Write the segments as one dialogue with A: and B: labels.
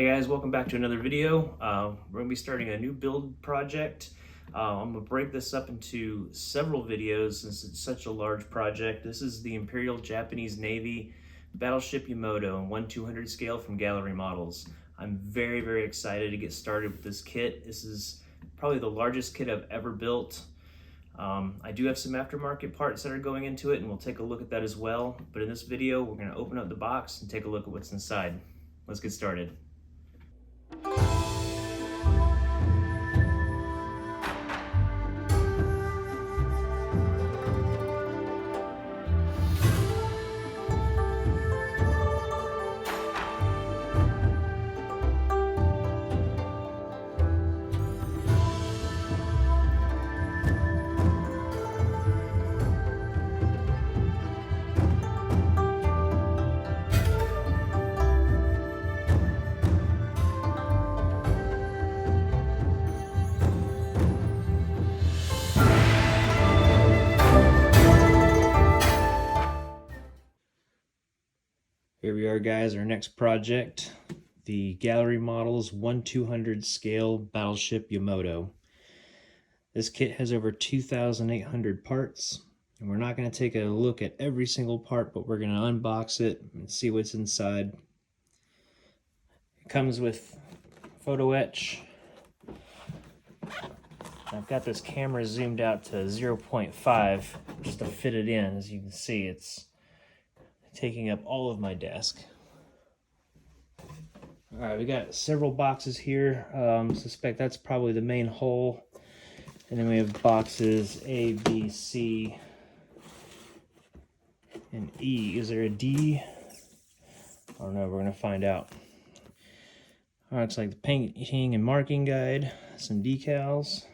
A: guys, welcome back to another video. We're gonna be starting a new build project. I'm gonna break this up into several videos since it's such a large project. This is the Imperial Japanese Navy Battleship Yamato in 1/200 scale from Gallery Models. I'm very excited to get started with this kit. This is probably the largest kit I've ever built. I do have some aftermarket parts that are going into it, and we'll take a look at that as well. But in this video, we're gonna open up the box and take a look at what's inside. Let's get started. Here we are, guys, our next project, the Gallery Models 1/200 scale Battleship Yamato. This kit has over 2,800 parts, and we're not going to take a look at every single part, but we're going to unbox it and see what's inside. It comes with photo etch. I've got this camera zoomed out to 0.5 just to fit it in. As you can see, it's taking up all of my desk. All right, we got several boxes here. Suspect that's probably the main hole. And then we have boxes A, B, C, and E. Is there a D? I don't know, we're gonna find out. All right, looks like the painting and marking guide, some decals.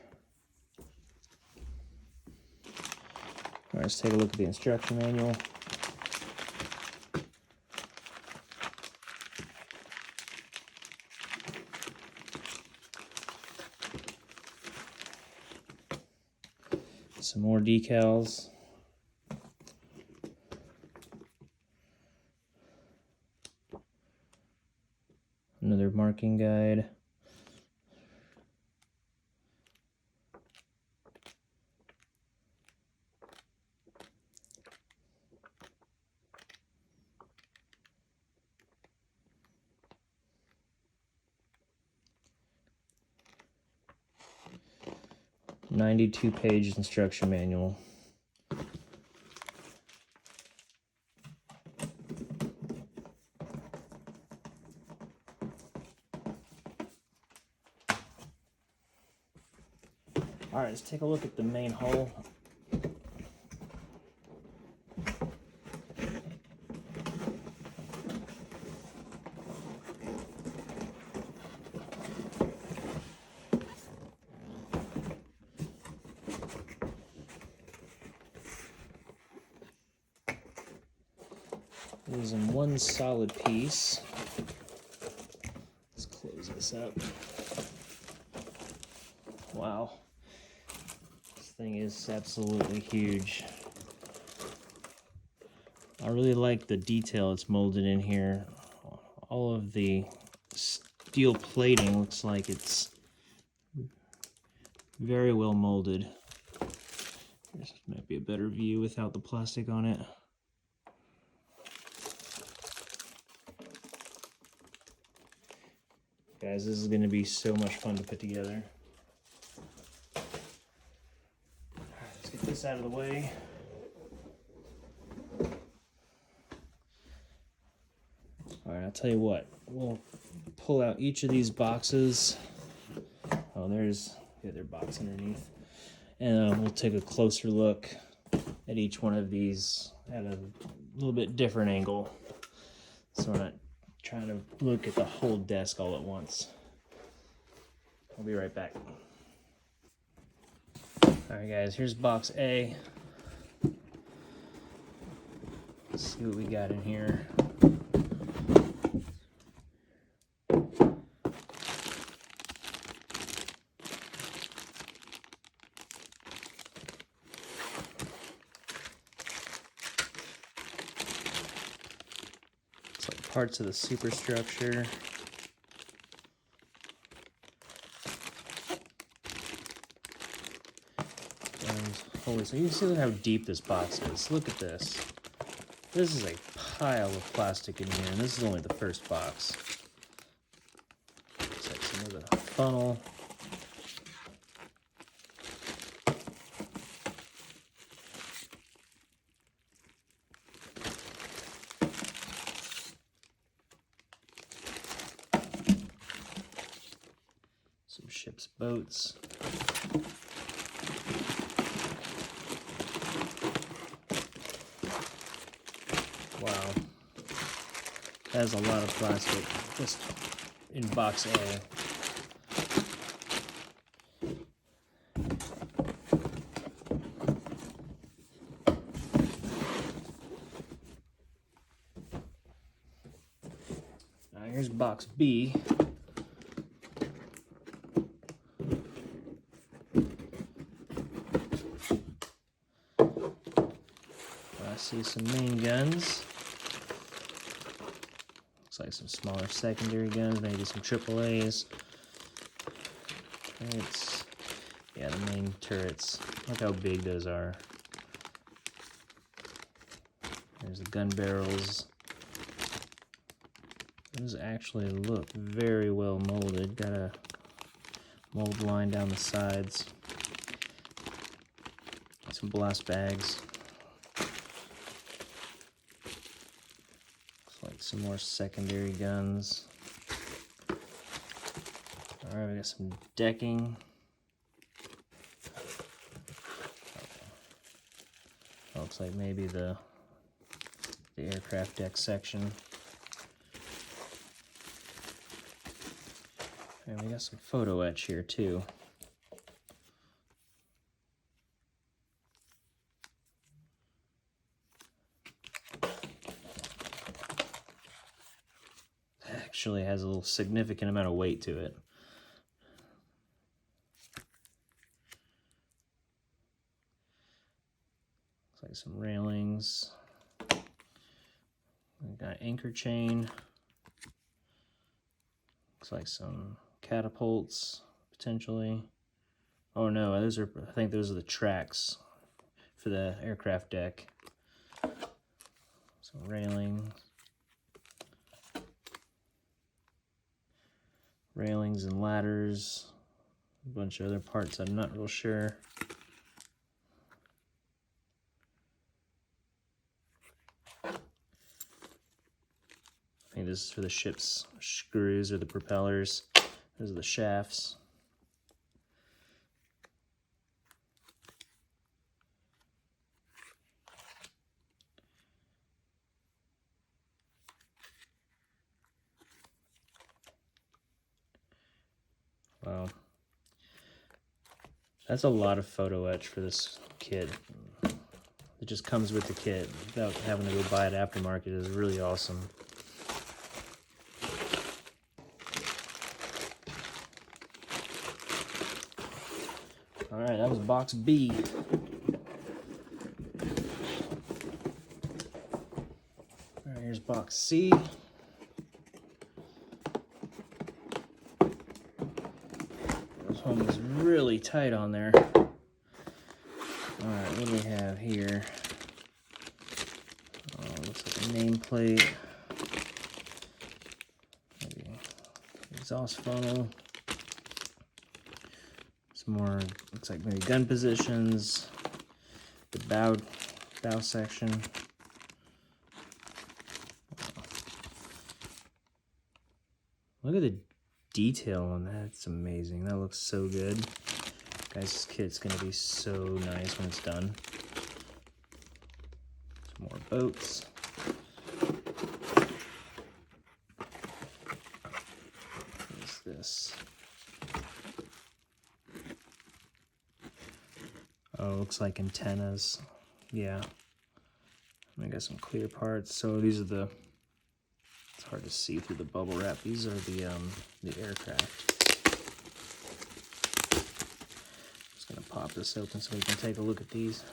A: All right, let's take a look at the instruction manual. Some more decals. Another marking guide. "92-page instruction manual." All right, let's take a look at the main hull. It is in one solid piece. Let's close this up. Wow. This thing is absolutely huge. I really like the detail it's molded in here. All of the steel plating looks like it's very well molded. This might be a better view without the plastic on it. Guys, this is going to be so much fun to put together. Alright, let's get this out of the way. Alright, I'll tell you what. We'll pull out each of these boxes. Oh, there's the other box underneath. And we'll take a closer look at each one of these at a little bit different angle. So we're not trying to look at the whole desk all at once. I'll be right back. Alright guys, here's box A. Let's see what we got in here. It's like parts of the superstructure. Holy, so you can see how deep this box is. Look at this. This is a pile of plastic in here, and this is only the first box. Looks like some of the funnel. Some ship's boats. Wow. That's a lot of plastic just in box A. Now here's box B. I see some main guns. Looks like some smaller secondary guns, maybe some AAAs. Turrets. Yeah, the main turrets. Look how big those are. There's the gun barrels. Those actually look very well molded. Got a mold line down the sides. Some blast bags. Some more secondary guns. Alright, we got some decking. Looks like maybe the aircraft deck section. And we got some photo etch here too. Actually has a little significant amount of weight to it. Looks like some railings. We've got anchor chain. Looks like some catapults, potentially. Oh no, those are, I think those are the tracks for the aircraft deck. Some railings. Railings and ladders, a bunch of other parts I'm not real sure. I think this is for the ship's screws or the propellers. Those are the shafts. Wow. That's a lot of photo etch for this kit. It just comes with the kit without having to go buy it aftermarket is really awesome. Alright, that was box B. Alright, here's box C. This one was really tight on there. Alright, what do we have here? Oh, looks like a nameplate. Maybe exhaust funnel. Some more, looks like maybe gun positions. The bow section. Look at the detail on that. It's amazing. That looks so good. Guys, this kit's gonna be so nice when it's done. Some more boats. What is this? Oh, looks like antennas. Yeah. I got some clear parts. So these are the, it's hard to see through the bubble wrap. These are the aircraft. Just gonna pop this open so we can take a look at these.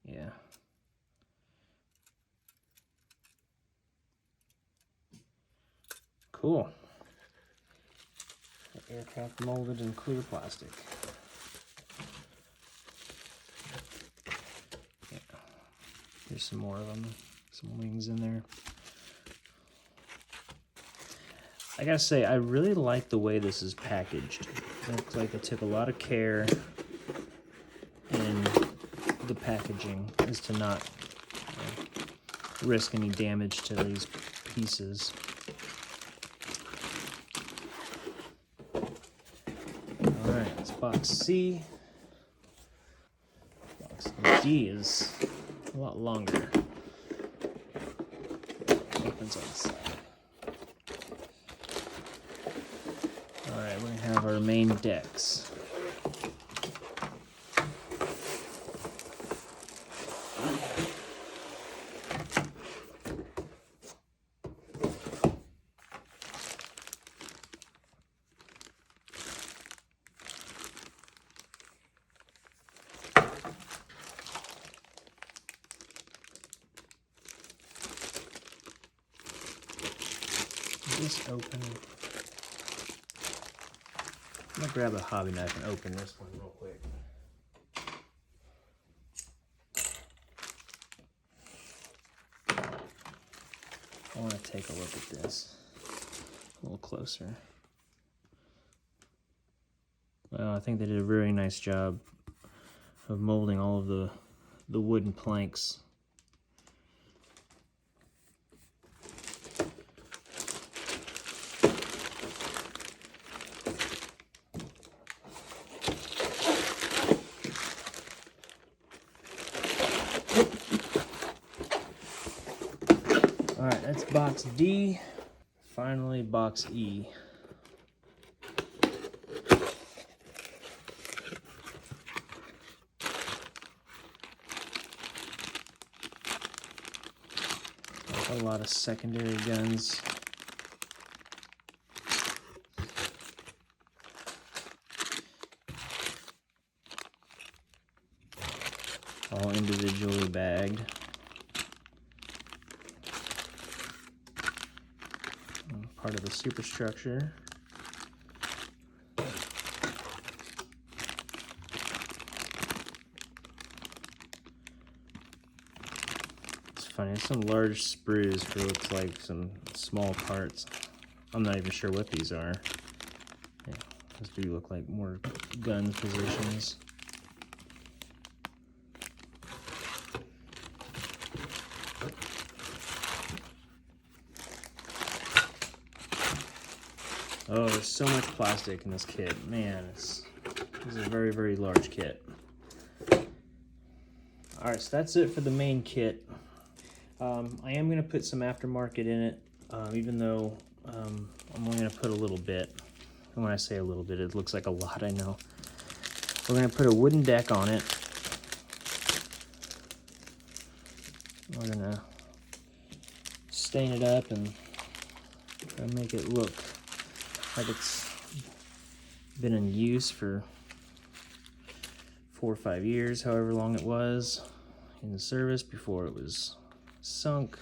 A: Yeah. Cool. Aircraft molded in clear plastic. Yeah. Here's some more of them. Some wings in there. I gotta say, I really like the way this is packaged. It looks like it took a lot of care in the packaging as to not risk any damage to these pieces. Alright, it's box C. Box D is a lot longer. Opens on the side. Alright, we're gonna have our main decks. This open. I'm gonna grab a hobby knife and open this one real quick. I want to take a look at this a little closer. Well, I think they did a very nice job of molding all of the wooden planks. Alright, that's box D. Finally, box E. A lot of secondary guns. All individually bagged. Part of the superstructure. It's funny, there's some large sprues for looks like some small parts. I'm not even sure what these are. Yeah, those do look like more gun positions. Oh, there's so much plastic in this kit. Man, this is a very, very large kit. Alright, so that's it for the main kit. I am going to put some aftermarket in it, even though I'm only going to put a little bit. And when I say a little bit, it looks like a lot, I know. We're going to put a wooden deck on it. We're going to stain it up and make it look like it's been in use for 4 or 5 years, however long it was in the service before it was sunk.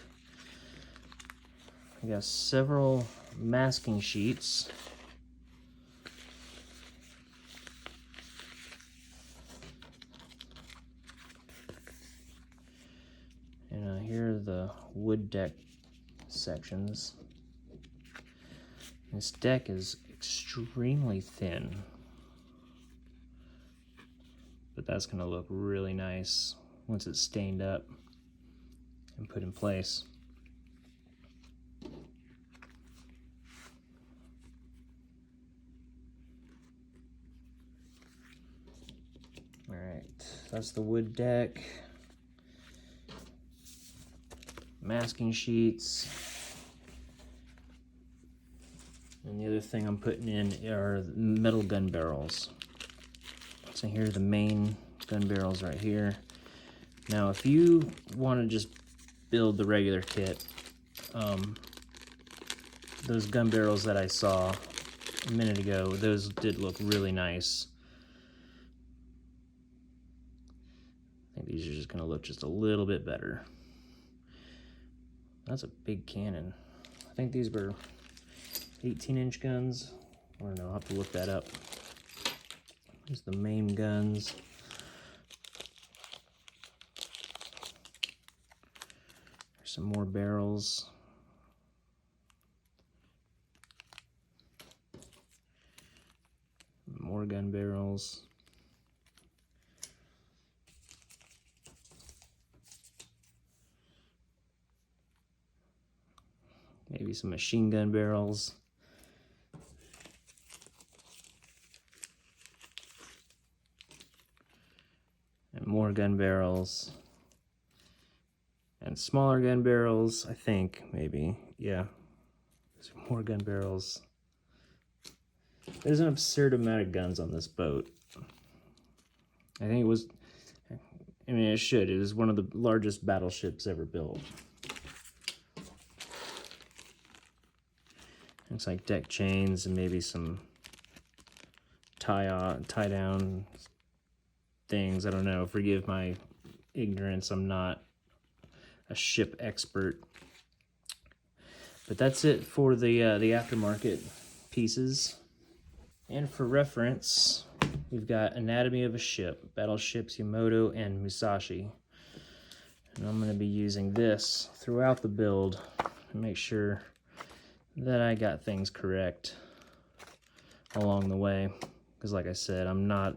A: I got several masking sheets. And here are the wood deck sections. This deck is extremely thin, but that's going to look really nice once it's stained up and put in place. Alright, that's the wood deck. Masking sheets. And the other thing I'm putting in are metal gun barrels. So here are the main gun barrels right here. Now, if you want to just build the regular kit, those gun barrels that I saw a minute ago, those did look really nice. I think these are just going to look just a little bit better. That's a big cannon. I think these were 18-inch guns. I don't know, I'll have to look that up. There's the main guns. There's some more barrels. More gun barrels. Maybe some machine gun barrels. And more gun barrels. And smaller gun barrels, I think, maybe. Yeah. There's more gun barrels. There's an absurd amount of guns on this boat. I think it was, I mean, it should. It was one of the largest battleships ever built. Looks like deck chains and maybe some tie down things. I don't know. Forgive my ignorance. I'm not a ship expert. But that's it for the aftermarket pieces. And for reference, we've got Anatomy of a Ship, Battleships Yamato and Musashi. And I'm going to be using this throughout the build to make sure that I got things correct along the way. Because like I said, I'm not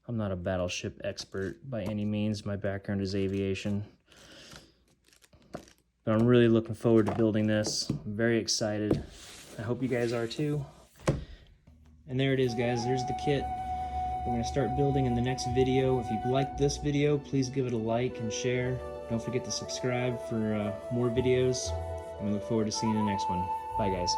A: a battleship expert by any means. My background is aviation. But I'm really looking forward to building this. I'm very excited. I hope you guys are too. And there it is, guys. There's the kit. We're going to start building in the next video. If you liked this video, please give it a like and share. Don't forget to subscribe for more videos. And we look forward to seeing you in the next one. Bye, guys.